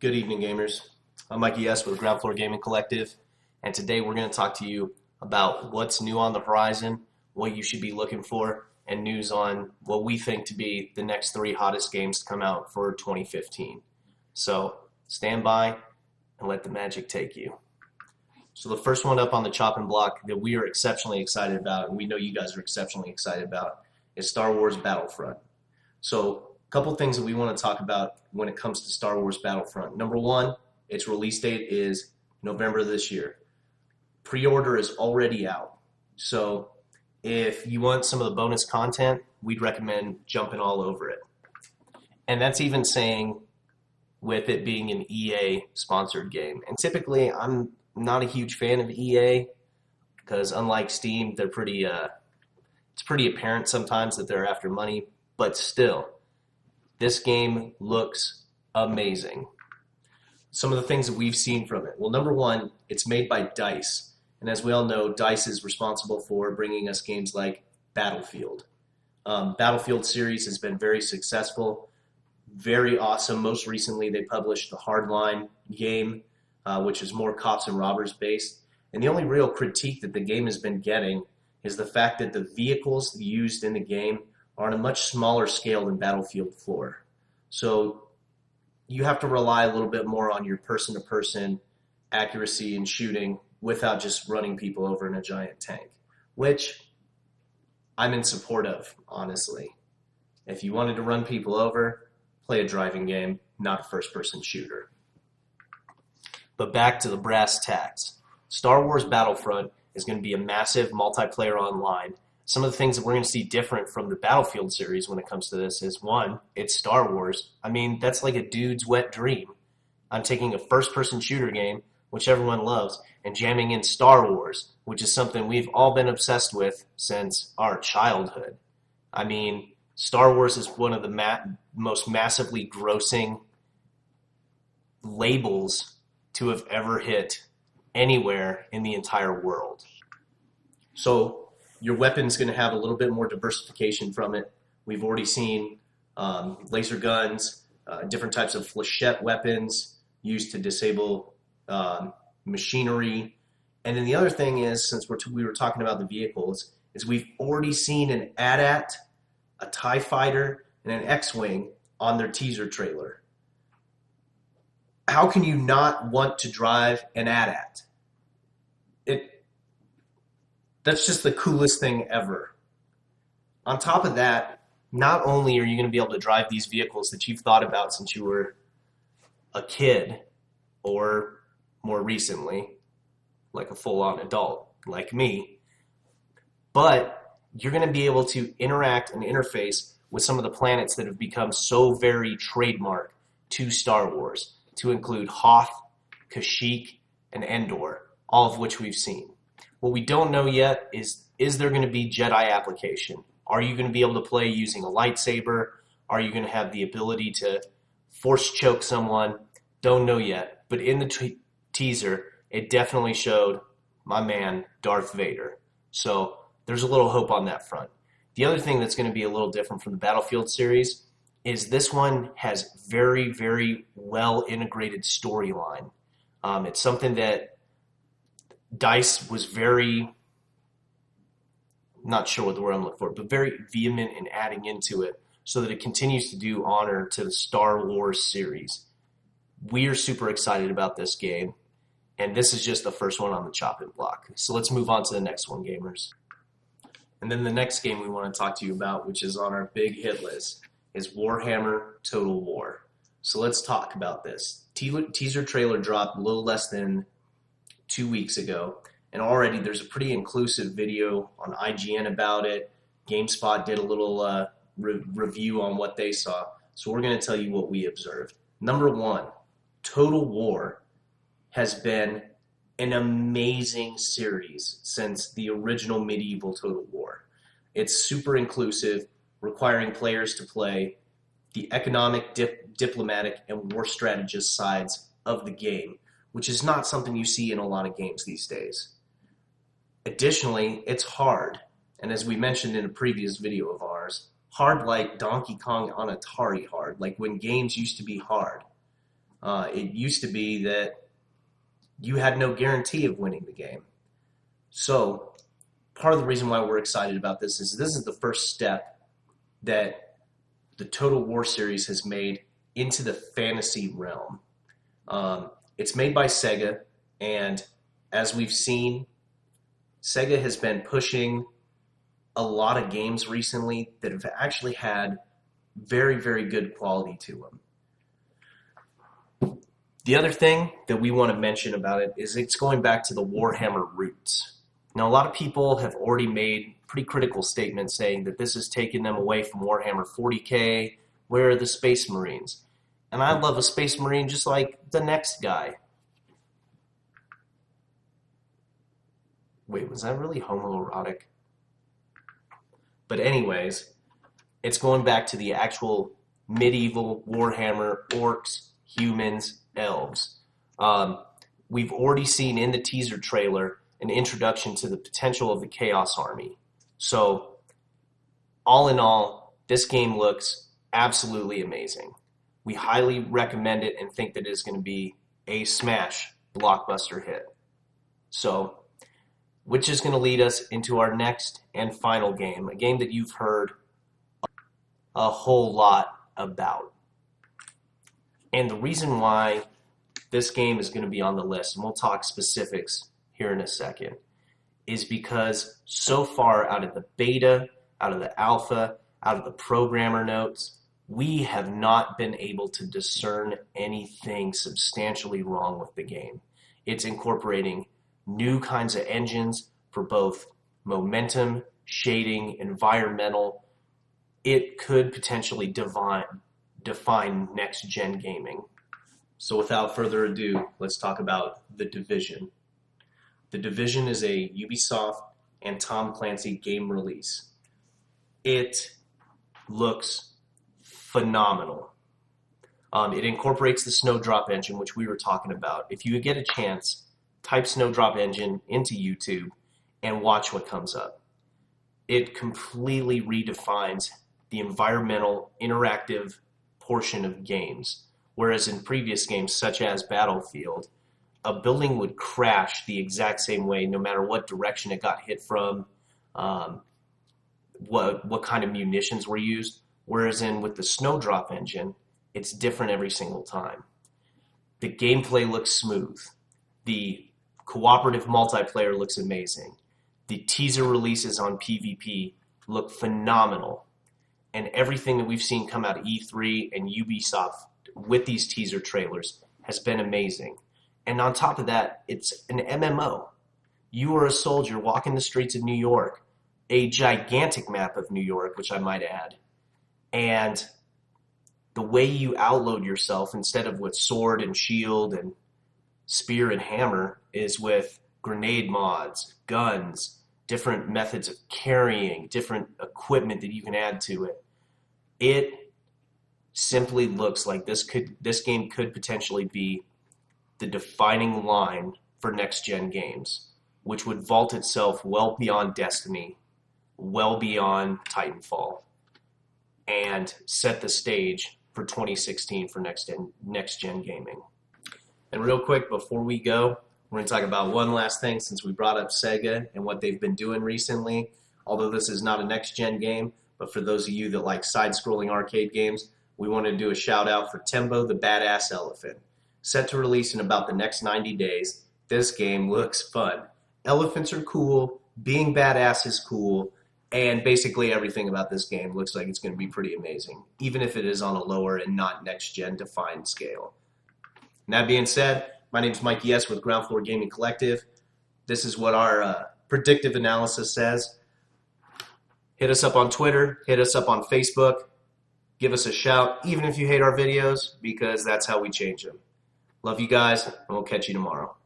Good evening, gamers. I'm Mikey S. with Ground Floor Gaming Collective, and today we're going to talk to you about what's new on the horizon, what you should be looking for, and news on what we think to be the next 3 hottest games to come out for 2015. So stand by and let the magic take you. So the first one up on the chopping block that we are exceptionally excited about, and we know you guys are exceptionally excited about, is Star Wars Battlefront. So a couple things that we want to talk about when it comes to Star Wars Battlefront. Number one, its release date is November this year. Pre-order is already out. So if you want some of the bonus content, we'd recommend jumping all over it. And that's even saying with it being an EA sponsored game. And typically I'm not a huge fan of EA because unlike Steam, they're it's pretty apparent sometimes that they're after money, but still, this game looks amazing. Some of the things that we've seen from it. Well, number one, it's made by DICE. And as we all know, DICE is responsible for bringing us games like Battlefield. Battlefield series has been very successful, very awesome. Most recently, they published the Hardline game, which is more cops and robbers based. And the only real critique that the game has been getting is the fact that the vehicles used in the game are on a much smaller scale than Battlefield 4. So you have to rely a little bit more on your person-to-person accuracy and shooting without just running people over in a giant tank, which I'm in support of, honestly. If you wanted to run people over, play a driving game, not a first-person shooter. But back to the brass tacks. Star Wars Battlefront is going to be a massive multiplayer online. Some of the things that we're going to see different from the Battlefield series when it comes to this is, one, it's Star Wars. I mean, that's like a dude's wet dream. I'm taking a first-person shooter game, which everyone loves, and jamming in Star Wars, which is something we've all been obsessed with since our childhood. I mean, Star Wars is one of the most massively grossing labels to have ever hit anywhere in the entire world. So your weapon's going to have a little bit more diversification from it. We've already seen laser guns, different types of flechette weapons used to disable machinery. And then the other thing is, since we were talking about the vehicles, is we've already seen an AT-AT, a TIE Fighter, and an X-Wing on their teaser trailer. How can you not want to drive an AT-AT? That's just the coolest thing ever. On top of that, not only are you going to be able to drive these vehicles that you've thought about since you were a kid, or more recently, like a full-on adult like me, but you're going to be able to interact and interface with some of the planets that have become so very trademark to Star Wars, to include Hoth, Kashyyyk, and Endor, all of which we've seen. What we don't know yet is there going to be Jedi application? Are you going to be able to play using a lightsaber? Are you going to have the ability to force choke someone? Don't know yet. But in the teaser, it definitely showed my man, Darth Vader. So there's a little hope on that front. The other thing that's going to be a little different from the Battlefield series is this one has very, very well integrated storyline. It's something that DICE was very, not sure what the word I'm looking for, but very vehement in adding into it so that it continues to do honor to the Star Wars series. We are super excited about this game, and this is just the first one on the chopping block. So let's move on to the next one, gamers. And then the next game we want to talk to you about, which is on our big hit list, is Warhammer Total War. So let's talk about this. Teaser trailer dropped a little less than 2 weeks ago, and already there's a pretty inclusive video on IGN about it. GameSpot did a little review on what they saw, so we're going to tell you what we observed. Number one, Total War has been an amazing series since the original medieval Total War. It's super inclusive, requiring players to play the economic, diplomatic, and war strategist sides of the game, which is not something you see in a lot of games these days. Additionally, it's hard, and as we mentioned in a previous video of ours, hard like Donkey Kong on Atari hard, like when games used to be hard. It used to be that you had no guarantee of winning the game. So part of the reason why we're excited about this is the first step that the Total War series has made into the fantasy realm. It's made by Sega, and as we've seen, Sega has been pushing a lot of games recently that have actually had very, very good quality to them. The other thing that we want to mention about it is it's going back to the Warhammer roots. Now, a lot of people have already made pretty critical statements saying that this has taken them away from Warhammer 40K. Where are the Space Marines? And I love a Space Marine just like the next guy. Wait, was that really homoerotic? But anyways, it's going back to the actual medieval Warhammer orcs, humans, elves. We've already seen in the teaser trailer an introduction to the potential of the Chaos Army. So, all in all, this game looks absolutely amazing. We highly recommend it and think that it is going to be a smash blockbuster hit. So, which is going to lead us into our next and final game, a game that you've heard a whole lot about. And the reason why this game is going to be on the list, and we'll talk specifics here in a second, is because so far out of the beta, out of the alpha, out of the programmer notes, we have not been able to discern anything substantially wrong with the game. It's incorporating new kinds of engines for both momentum, shading, environmental. It could potentially define next-gen gaming. So without further ado, let's talk about The Division. The Division is a Ubisoft and Tom Clancy game release. It looks phenomenal. It incorporates the Snowdrop engine, which we were talking about. If you get a chance, type Snowdrop engine into YouTube and watch what comes up. It completely redefines the environmental, interactive portion of games. Whereas in previous games, such as Battlefield, a building would crash the exact same way no matter what direction it got hit from, what kind of munitions were used. Whereas with the Snowdrop engine, it's different every single time. The gameplay looks smooth. The cooperative multiplayer looks amazing. The teaser releases on PvP look phenomenal. And everything that we've seen come out of E3 and Ubisoft with these teaser trailers has been amazing. And on top of that, it's an MMO. You are a soldier walking the streets of New York, a gigantic map of New York, which I might add. And the way you outload yourself, instead of with sword and shield and spear and hammer, is with grenade mods, guns, different methods of carrying, different equipment that you can add to it. It simply looks like this game could potentially be the defining line for next-gen games, which would vault itself well beyond Destiny, well beyond Titanfall, and set the stage for 2016 for next-gen gaming. And real quick, before we go, we're going to talk about one last thing since we brought up Sega and what they've been doing recently. Although this is not a next-gen game, but for those of you that like side-scrolling arcade games, we want to do a shout-out for Tembo the Badass Elephant. Set to release in about the next 90 days, this game looks fun. Elephants are cool, being badass is cool, and basically everything about this game looks like it's going to be pretty amazing, even if it is on a lower and not next-gen defined scale. And that being said, my name is Mikey S. with Ground Floor Gaming Collective. This is what our predictive analysis says. Hit us up on Twitter, hit us up on Facebook, give us a shout, even if you hate our videos, because that's how we change them. Love you guys, and we'll catch you tomorrow.